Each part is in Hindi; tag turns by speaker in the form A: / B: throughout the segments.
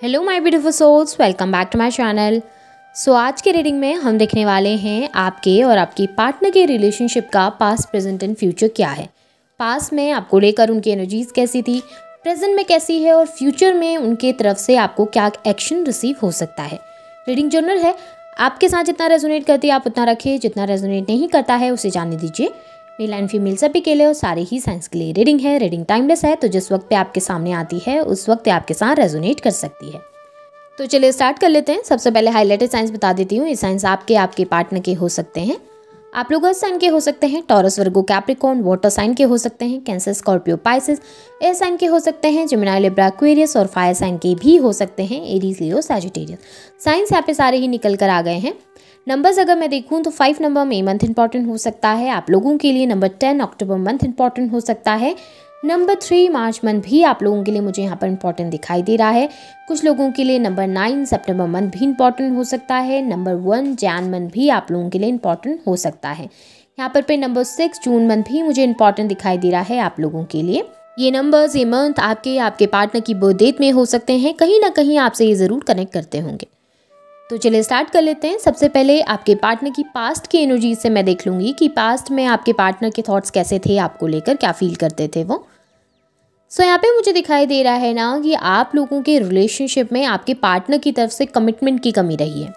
A: Hello my beautiful souls, welcome back to my channel. आज के रीडिंग में हम देखने वाले हैं आपके और आपकी पार्टनर के रिलेशनशिप का पास्ट, प्रेजेंट एंड फ्यूचर क्या है। पास्ट में आपको लेकर उनकी एनर्जीज कैसी थी, प्रेजेंट में कैसी है और फ्यूचर में उनके तरफ से आपको क्या एक्शन रिसीव हो सकता है। रीडिंग जनरल है, आपके साथ जितना रेजोनेट करती है आप उतना रखिए, जितना रेजोनेट नहीं करता है उसे जाने दीजिए। मेल एंड फीमेल सभी के लिए और सारे ही साइंस के लिए रीडिंग है। रीडिंग टाइमलेस है, तो जिस वक्त पे आपके सामने आती है उस वक्त आपके साथ रेजोनेट कर सकती है। तो चलिए स्टार्ट कर लेते हैं। सबसे पहले हाईलाइटेड साइंस बता देती हूँ। ये साइंस आपके पार्टनर के हो सकते हैं। आप लोग अर्थ साइन के हो सकते हैं, Taurus, Virgo, Capricorn, water sign के हो सकते हैं, cancer, Scorpio, Pisces, air sign के हो सकते हैं, जेमिनी, लिब्रा, एक्वेरियस और फायर साइन के भी हो सकते हैं, एरीज, लियो, सैजिटेरियस। साइंस यहाँ पे सारे ही निकल कर आ गए हैं। नंबर्स अगर मैं देखूं तो 5 नंबर मई मंथ इंपॉर्टेंट हो सकता है आप लोगों के लिए। नंबर 10 अक्टूबर मंथ इंपॉर्टेंट हो सकता है। नंबर 3 मार्च मंथ भी आप लोगों के लिए मुझे यहाँ पर इंपॉर्टेंट दिखाई दे रहा है। कुछ लोगों के लिए नंबर 9 सितंबर मंथ भी इंपॉर्टेंट हो सकता है। नंबर 1 जैन मंथ भी आप लोगों के लिए इंपॉर्टेंट हो सकता है। यहाँ पर पे नंबर 6 जून मंथ भी मुझे इंपॉर्टेंट दिखाई दे रहा है आप लोगों के लिए। ये नंबर्स, ये मंथ आपके पार्टनर की बर्थ डेट में हो सकते हैं। कहीं ना कहीं आपसे ये ज़रूर कनेक्ट करते होंगे। तो चलिए स्टार्ट कर लेते हैं। सबसे पहले आपके पार्टनर की पास्ट की एनर्जी से मैं देख लूँगी कि पास्ट में आपके पार्टनर के थॉट्स कैसे थे, आपको लेकर क्या फील करते थे वो। यहाँ पे मुझे दिखाई दे रहा है ना कि आप लोगों के रिलेशनशिप में आपके पार्टनर की तरफ से कमिटमेंट की कमी रही है।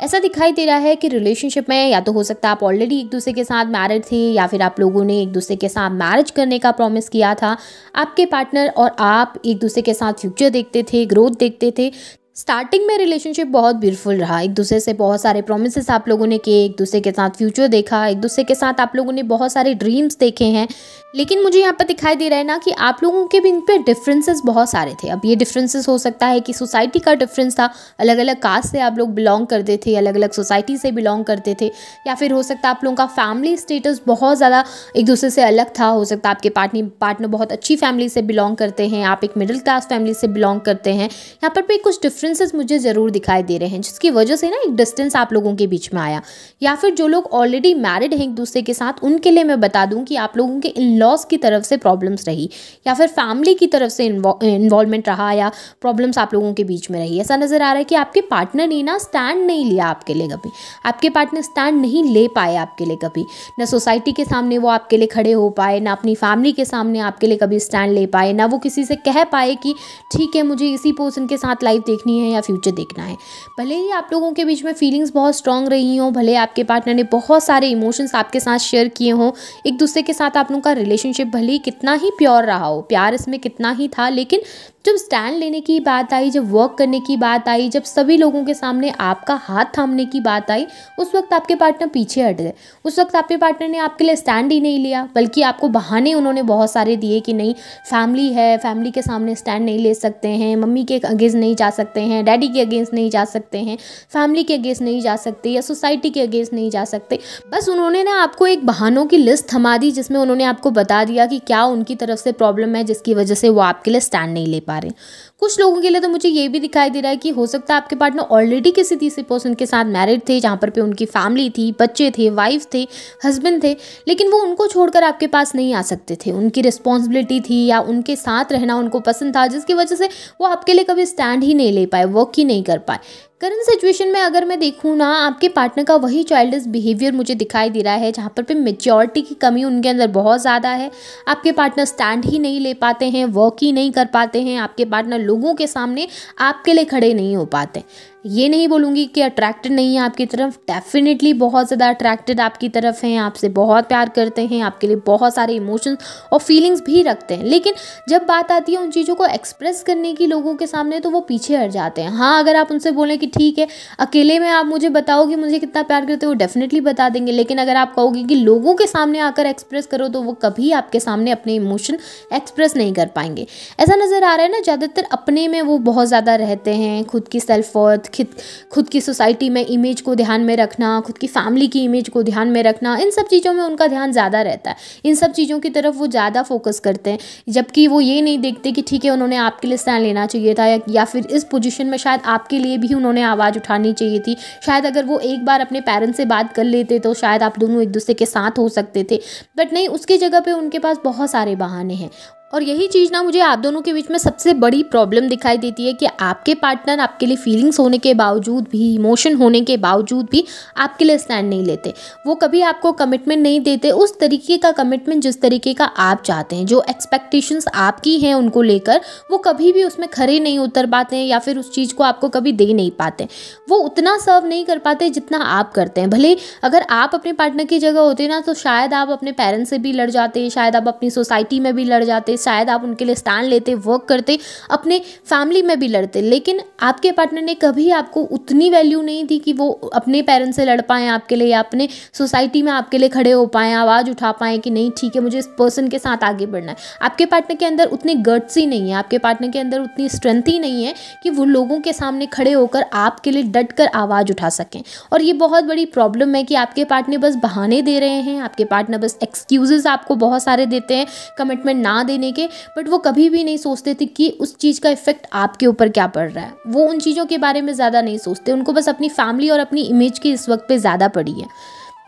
A: ऐसा दिखाई दे रहा है कि रिलेशनशिप में या तो हो सकता है आप ऑलरेडी एक दूसरे के साथ मैरिड थे या फिर आप लोगों ने एक दूसरे के साथ मैरिज करने का प्रॉमिस किया था। आपके पार्टनर और आप एक दूसरे के साथ फ्यूचर देखते थे, ग्रोथ देखते थे। स्टार्टिंग में रिलेशनशिप बहुत ब्यूटीफुल रहा, एक दूसरे से बहुत सारे प्रॉमिसेस आप लोगों ने किए, एक दूसरे के साथ फ्यूचर देखा, एक दूसरे के साथ आप लोगों ने बहुत सारे ड्रीम्स देखे हैं। लेकिन मुझे यहाँ पर दिखाई दे रहा है ना कि आप लोगों के भी इन पे डिफरेंसेस बहुत सारे थे। अब ये डिफरेंसेस हो सकता है कि सोसाइटी का डिफरेंस था, अलग अलग कास्ट से आप लोग बिलोंग करते थे, अलग अलग सोसाइटी से बिलोंग करते थे, या फिर हो सकता है आप लोगों का फैमिली स्टेटस बहुत ज़्यादा एक दूसरे से अलग था। हो सकता है आपके पार्टनर बहुत अच्छी फैमिली से बिलोंग करते हैं, आप एक मिडिल क्लास फैमिली से बिलोंग करते हैं। यहाँ पर भी कुछ डिफरेंसेस मुझे ज़रूर दिखाई दे रहे हैं, जिसकी वजह से ना एक डिस्टेंस आप लोगों के बीच में आया। या फिर जो लोग ऑलरेडी मैरिड हैं एक दूसरे के साथ, उनके लिए मैं बता दूं कि आप लोगों के इन लॉज की तरफ से प्रॉब्लम्स रही, या फिर फैमिली की तरफ से इन्वॉल्वमेंट रहा, या प्रॉब्लम्स आप लोगों के बीच में रही। ऐसा नज़र आ रहा है कि आपके पार्टनर ने ना स्टैंड नहीं लिया आपके लिए कभी, आपके पार्टनर स्टैंड नहीं ले पाए आपके लिए कभी। ना सोसाइटी के सामने वो आपके लिए खड़े हो पाए, ना अपनी फैमिली के सामने आपके लिए कभी स्टैंड ले पाए, ना वो किसी से कह पाए कि ठीक है मुझे इसी पर्सन के साथ लाइफ देखनी है या फ्यूचर देखना है। भले ही आप लोगों के बीच में फीलिंग्स बहुत स्ट्रांग रही हों, भले आपके पार्टनर ने बहुत सारे इमोशंस आपके साथ शेयर किए हों, एक दूसरे के साथ आप लोगों का रिलेशनशिप भले ही कितना ही प्योर रहा हो, प्यार इसमें कितना ही था, लेकिन जब स्टैंड लेने की बात आई, जब वर्क करने की बात आई, जब सभी लोगों के सामने आपका हाथ थामने की बात आई, उस वक्त आपके पार्टनर पीछे हट गए। उस वक्त आपके पार्टनर ने आपके लिए स्टैंड ही नहीं लिया, बल्कि आपको बहाने उन्होंने बहुत सारे दिए कि नहीं फैमिली है, फैमिली के सामने स्टैंड नहीं ले सकते हैं, मम्मी के अगेंस्ट नहीं जा सकते हैं, डैडी के अगेंस्ट नहीं जा सकते हैं, फैमिली के अगेंस्ट नहीं जा सकते, या सोसाइटी के अगेंस्ट नहीं जा सकते। बस उन्होंने ना आपको एक बहानों की लिस्ट थमा दी, जिसमें उन्होंने आपको बता दिया कि क्या उनकी तरफ से प्रॉब्लम है जिसकी वजह से वो आपके लिए स्टैंड नहीं ले पा रहे। कुछ लोगों के लिए तो मुझे ये भी दिखाई दे रहा है कि हो सकता है आपके पार्टनर ऑलरेडी किसी तीसरे पर्सन के साथ मैरिड थे, जहाँ पर पे उनकी फैमिली थी, बच्चे थे, वाइफ थे, हस्बैंड थे, लेकिन वो उनको छोड़कर आपके पास नहीं आ सकते थे। उनकी रिस्पॉन्सिबिलिटी थी या उनके साथ रहना उनको पसंद था, जिसकी वजह से वो आपके लिए कभी स्टैंड ही नहीं ले पाए, वर्क ही नहीं कर पाए। करंट सिचुएशन में अगर मैं देखूँ ना, आपके पार्टनर का वही चाइल्डिश बिहेवियर मुझे दिखाई दे रहा है, जहाँ पर पे मेच्योरिटी की कमी उनके अंदर बहुत ज़्यादा है। आपके पार्टनर स्टैंड ही नहीं ले पाते हैं, वर्क ही नहीं कर पाते हैं, आपके पार्टनर लोगों के सामने आपके लिए खड़े नहीं हो पाते। ये नहीं बोलूँगी कि अट्रैक्टेड नहीं है आपकी तरफ, डेफिनेटली बहुत ज़्यादा अट्रैक्टेड आपकी तरफ हैं, आपसे बहुत प्यार करते हैं, आपके लिए बहुत सारे इमोशंस और फीलिंग्स भी रखते हैं। लेकिन जब बात आती है उन चीज़ों को एक्सप्रेस करने की लोगों के सामने, तो वो पीछे हट जाते हैं। हाँ, अगर आप उनसे बोलें कि ठीक है अकेले में आप मुझे बताओ कि मुझे कितना प्यार करते हो, वो डेफिनेटली बता देंगे। लेकिन अगर आप कहोगे कि लोगों के सामने आकर एक्सप्रेस करो, तो वो कभी आपके सामने अपने इमोशन एक्सप्रेस नहीं कर पाएंगे। ऐसा नज़र आ रहा है ना, ज़्यादातर अपने में वो बहुत ज़्यादा रहते हैं, खुद की सेल्फ वर्थ, खुद की सोसाइटी में इमेज को ध्यान में रखना, खुद की फैमिली की इमेज को ध्यान में रखना, इन सब चीज़ों में उनका ध्यान ज़्यादा रहता है। इन सब चीज़ों की तरफ वो ज़्यादा फोकस करते हैं, जबकि वो ये नहीं देखते कि ठीक है उन्होंने आपके लिए स्टैंड लेना चाहिए था, या फिर इस पोजीशन में शायद आपके लिए भी उन्होंने आवाज़ उठानी चाहिए थी। शायद अगर वो एक बार अपने पेरेंट्स से बात कर लेते तो शायद आप दोनों एक दूसरे के साथ हो सकते थे, बट नहीं, उसकी जगह पे उनके पास बहुत सारे बहाने हैं। और यही चीज़ ना मुझे आप दोनों के बीच में सबसे बड़ी प्रॉब्लम दिखाई देती है कि आपके पार्टनर आपके लिए फीलिंग्स होने के बावजूद भी, इमोशन होने के बावजूद भी आपके लिए स्टैंड नहीं लेते। वो कभी आपको कमिटमेंट नहीं देते, उस तरीके का कमिटमेंट जिस तरीके का आप चाहते हैं। जो एक्सपेक्टेशंस आपकी हैं उनको लेकर वो कभी भी उसमें खरे नहीं उतर पाते हैं, या फिर उस चीज़ को आपको कभी दे नहीं पाते। वो उतना सर्व नहीं कर पाते जितना आप करते हैं। भले अगर आप अपने पार्टनर की जगह होते ना तो शायद आप अपने पेरेंट्स से भी लड़ जाते, शायद आप अपनी सोसाइटी में भी लड़ जाते, शायद आप उनके लिए स्टैंड लेते, वर्क करते, अपने फैमिली में भी लड़ते। लेकिन आपके पार्टनर ने कभी आपको उतनी वैल्यू नहीं दी कि वो अपने पेरेंट्स से लड़ पाएँ आपके लिए, या अपने सोसाइटी में आपके लिए खड़े हो पाएँ, आवाज़ उठा पाएँ कि नहीं ठीक है मुझे इस पर्सन के साथ आगे बढ़ना है। आपके पार्टनर के अंदर उतनी गट्स ही नहीं है, आपके पार्टनर के अंदर उतनी स्ट्रेंथ ही नहीं है कि वो लोगों के सामने खड़े होकर आपके लिए डट कर आवाज़ उठा सकें। और ये बहुत बड़ी प्रॉब्लम है कि आपके पार्टनर बस बहाने दे रहे हैं, आपके पार्टनर बस एक्सक्यूजेस आपको बहुत सारे देते हैं कमिटमेंट ना देने के, बट वो कभी भी नहीं सोचते थे कि उस चीज़ का इफेक्ट आपके ऊपर क्या पड़ रहा है। वो उन चीज़ों के बारे में ज़्यादा नहीं सोचते, उनको बस अपनी फैमिली और अपनी इमेज की इस वक्त पे ज़्यादा पड़ी है।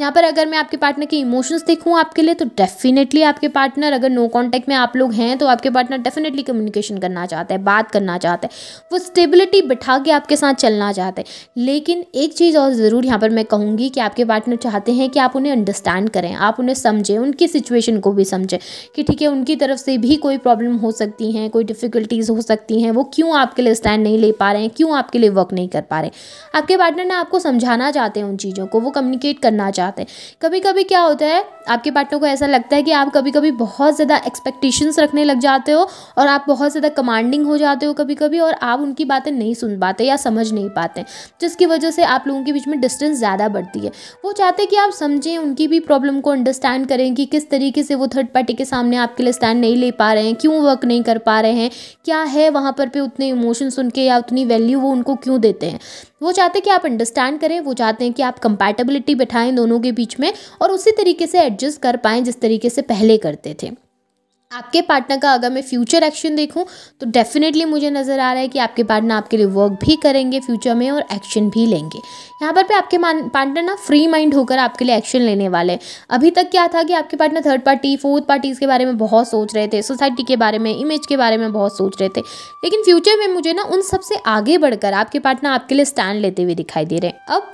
A: यहाँ पर अगर मैं आपके पार्टनर के इमोशंस देखूँ आपके लिए, तो डेफिनेटली आपके पार्टनर, अगर नो कांटेक्ट में आप लोग हैं तो आपके पार्टनर डेफिनेटली कम्युनिकेशन करना चाहते हैं, बात करना चाहते हैं, वो स्टेबिलिटी बिठा के आपके साथ चलना चाहते हैं। लेकिन एक चीज़ और ज़रूर यहाँ पर मैं कहूँगी कि आपके पार्टनर चाहते हैं कि आप उन्हें अंडरस्टैंड करें, आप उन्हें समझें, उनकी सिचुएशन को भी समझें कि ठीक है उनकी तरफ से भी कोई प्रॉब्लम हो सकती हैं, कोई डिफ़िकल्टीज़ हो सकती हैं, वो क्यों आपके लिए स्टैंड नहीं ले पा रहे हैं, क्यों आपके लिए वर्क नहीं कर पा रहे। आपके पार्टनर ने आपको समझाना चाहते हैं उन चीज़ों को, वो कम्युनिकेट करना चाहते हैं। कभी कभी क्या होता है आपके पार्टनर को ऐसा लगता है कि आप कभी कभी बहुत ज़्यादा एक्सपेक्टेशंस रखने लग जाते हो और आप बहुत ज़्यादा कमांडिंग हो जाते हो कभी कभी, और आप उनकी बातें नहीं सुन पाते या समझ नहीं पाते, जिसकी वजह से आप लोगों के बीच में डिस्टेंस ज़्यादा बढ़ती है। वो चाहते हैं कि आप समझें, उनकी भी प्रॉब्लम को अंडरस्टैंड करें कि किस तरीके से वो थर्ड पार्टी के सामने आपके लिए स्टैंड नहीं ले पा रहे हैं, क्यों वर्क नहीं कर पा रहे हैं, क्या है वहाँ पर उतने इमोशंस उनके या उतनी वैल्यू वो उनको क्यों देते हैं। वो चाहते हैं कि आप अंडरस्टैंड करें, वो चाहते हैं कि आप कंपैटिबिलिटी बिठाएं दोनों के बीच में और उसी तरीके से एडजस्ट कर पाएँ जिस तरीके से पहले करते थे। आपके पार्टनर का अगर मैं फ्यूचर एक्शन देखूं तो डेफिनेटली मुझे नज़र आ रहा है कि आपके पार्टनर आपके लिए वर्क भी करेंगे फ्यूचर में और एक्शन भी लेंगे। यहाँ पर आपके पार्टनर ना फ्री माइंड होकर आपके लिए एक्शन लेने वाले हैं। अभी तक क्या था कि आपके partner third party, fourth parties के बारे में बहुत सोच रहे थे, सोसाइटी के बारे में, इमेज के बारे में बहुत सोच रहे थे, लेकिन फ्यूचर में मुझे ना उन सबसे आगे बढ़कर आपके पार्टनर आपके लिए स्टैंड लेते हुए दिखाई दे रहे हैं। अब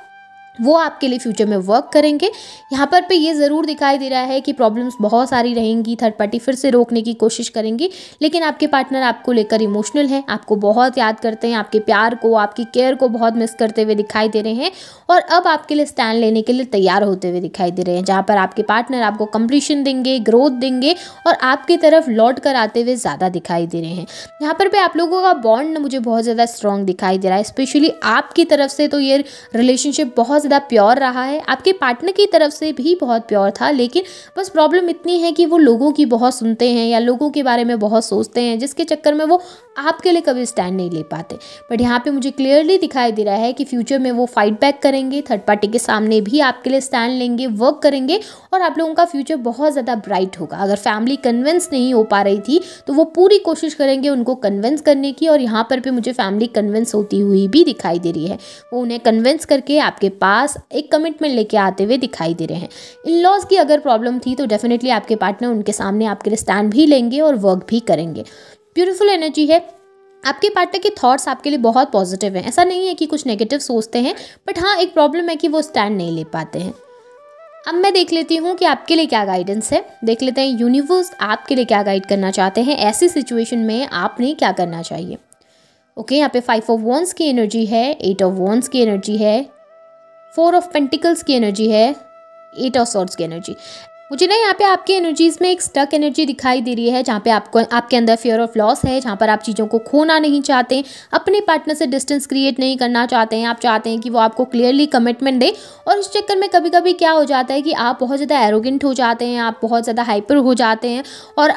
A: वो आपके लिए फ्यूचर में वर्क करेंगे। यहाँ पर ये ज़रूर दिखाई दे रहा है कि प्रॉब्लम्स बहुत सारी रहेंगी, थर्ड पार्टी फिर से रोकने की कोशिश करेंगी, लेकिन आपके पार्टनर आपको लेकर इमोशनल हैं, आपको बहुत याद करते हैं, आपके प्यार को, आपकी केयर को बहुत मिस करते हुए दिखाई दे रहे हैं और अब आपके लिए स्टैंड लेने के लिए तैयार होते हुए दिखाई दे रहे हैं, जहाँ पर आपके पार्टनर आपको कंप्लीशन देंगे, ग्रोथ देंगे और आपकी तरफ लौट कर आते हुए ज़्यादा दिखाई दे रहे हैं। यहाँ पर आप लोगों का बॉन्ड मुझे बहुत ज़्यादा स्ट्रॉन्ग दिखाई दे रहा है, स्पेशली आपकी तरफ से तो ये रिलेशनशिप बहुत ज़्यादा प्योर रहा है, आपके पार्टनर की तरफ से भी बहुत प्योर था, लेकिन बस प्रॉब्लम इतनी है कि वो लोगों की बहुत सुनते हैं या लोगों के बारे में बहुत सोचते हैं, जिसके चक्कर में वो आपके लिए कभी स्टैंड नहीं ले पाते। बट यहाँ पे मुझे क्लियरली दिखाई दे रहा है कि फ्यूचर में वो फाइट बैक करेंगे, थर्ड पार्टी के सामने भी आपके लिए स्टैंड लेंगे, वर्क करेंगे और आप लोगों का फ्यूचर बहुत ज़्यादा ब्राइट होगा। अगर फैमिली कन्विंस नहीं हो पा रही थी तो वो पूरी कोशिश करेंगे उनको कन्विंस करने की, और यहाँ पर मुझे फैमिली कन्विंस होती हुई भी दिखाई दे रही है। वो उन्हें कन्विंस करके आपके पास एक कमिटमेंट लेके आते हुए दिखाई दे रहे हैं। इन लॉज की अगर प्रॉब्लम थी तो डेफिनेटली आपके पार्टनर उनके सामने आपके लिए स्टैंड भी लेंगे और वर्क भी करेंगे। ब्यूटीफुल एनर्जी है। आपके पार्टनर के थॉट्स आपके लिए बहुत पॉजिटिव हैं, ऐसा नहीं है कि कुछ नेगेटिव सोचते हैं, बट हाँ एक प्रॉब्लम है कि वो स्टैंड नहीं ले पाते हैं। अब मैं देख लेती हूँ कि आपके लिए क्या गाइडेंस है। देख लेते हैं यूनिवर्स आपके लिए क्या गाइड करना चाहते हैं, ऐसी सिचुएशन में आपने क्या करना चाहिए। ओके, यहाँ पे 5 ऑफ वॉन्ड्स की एनर्जी है, 8 ऑफ वॉन्ड्स की एनर्जी है, 4 ऑफ पेंटिकल्स की एनर्जी है, 8 ऑफ सॉर्ड्स की एनर्जी। मुझे ना यहाँ पे आपकी एनर्जीज़ में एक स्टक एनर्जी दिखाई दे रही है, जहाँ पे आपको आपके अंदर फियर ऑफ लॉस है, जहाँ पर आप चीज़ों को खोना नहीं चाहते, अपने पार्टनर से डिस्टेंस क्रिएट नहीं करना चाहते हैं। आप चाहते हैं कि वो आपको क्लियरली कमिटमेंट दे, और इस चक्कर में कभी कभी क्या हो जाता है कि आप बहुत ज़्यादा एरोगेंट हो जाते हैं, आप बहुत ज़्यादा हाइपर हो जाते हैं और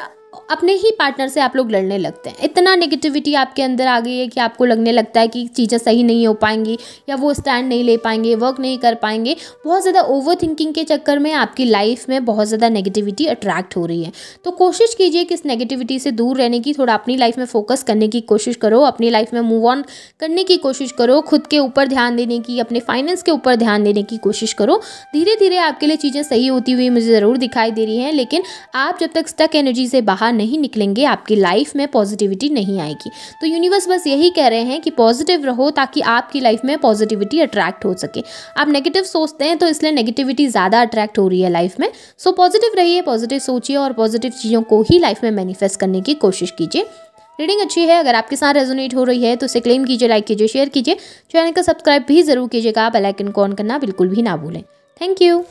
A: अपने ही पार्टनर से आप लोग लड़ने लगते हैं। इतना नेगेटिविटी आपके अंदर आ गई है कि आपको लगने लगता है कि चीज़ें सही नहीं हो पाएंगी या वो स्टैंड नहीं ले पाएंगे, वर्क नहीं कर पाएंगे। बहुत ज़्यादा ओवर थिंकिंग के चक्कर में आपकी लाइफ में बहुत ज़्यादा नेगेटिविटी अट्रैक्ट हो रही है। तो कोशिश कीजिए कि इस नेगेटिविटी से दूर रहने की, थोड़ा अपनी लाइफ में फोकस करने की कोशिश करो, अपनी लाइफ में मूव ऑन करने की कोशिश करो, खुद के ऊपर ध्यान देने की, अपने फाइनेंस के ऊपर ध्यान देने की कोशिश करो। धीरे धीरे आपके लिए चीज़ें सही होती हुई मुझे ज़रूर दिखाई दे रही हैं, लेकिन आप जब तक स्टक एनर्जी से बाहर बाहर नहीं निकलेंगे आपकी लाइफ में पॉजिटिविटी नहीं आएगी। तो यूनिवर्स बस यही कह रहे हैं कि पॉजिटिव रहो ताकि आपकी लाइफ में पॉजिटिविटी अट्रैक्ट हो सके। आप नेगेटिव सोचते हैं तो इसलिए नेगेटिविटी ज़्यादा अट्रैक्ट हो रही है लाइफ में। सो पॉजिटिव रहिए, पॉजिटिव सोचिए और पॉजिटिव चीज़ों को ही लाइफ में मैनिफेस्ट करने की कोशिश कीजिए। रीडिंग अच्छी है, अगर आपके साथ रेजोनेट हो रही है तो इसे क्लेम कीजिए, लाइक कीजिए, शेयर कीजिए, चैनल को सब्सक्राइब भी जरूर कीजिएगा, बेल आइकन को ऑन करना बिल्कुल भी ना भूलें। Thank you.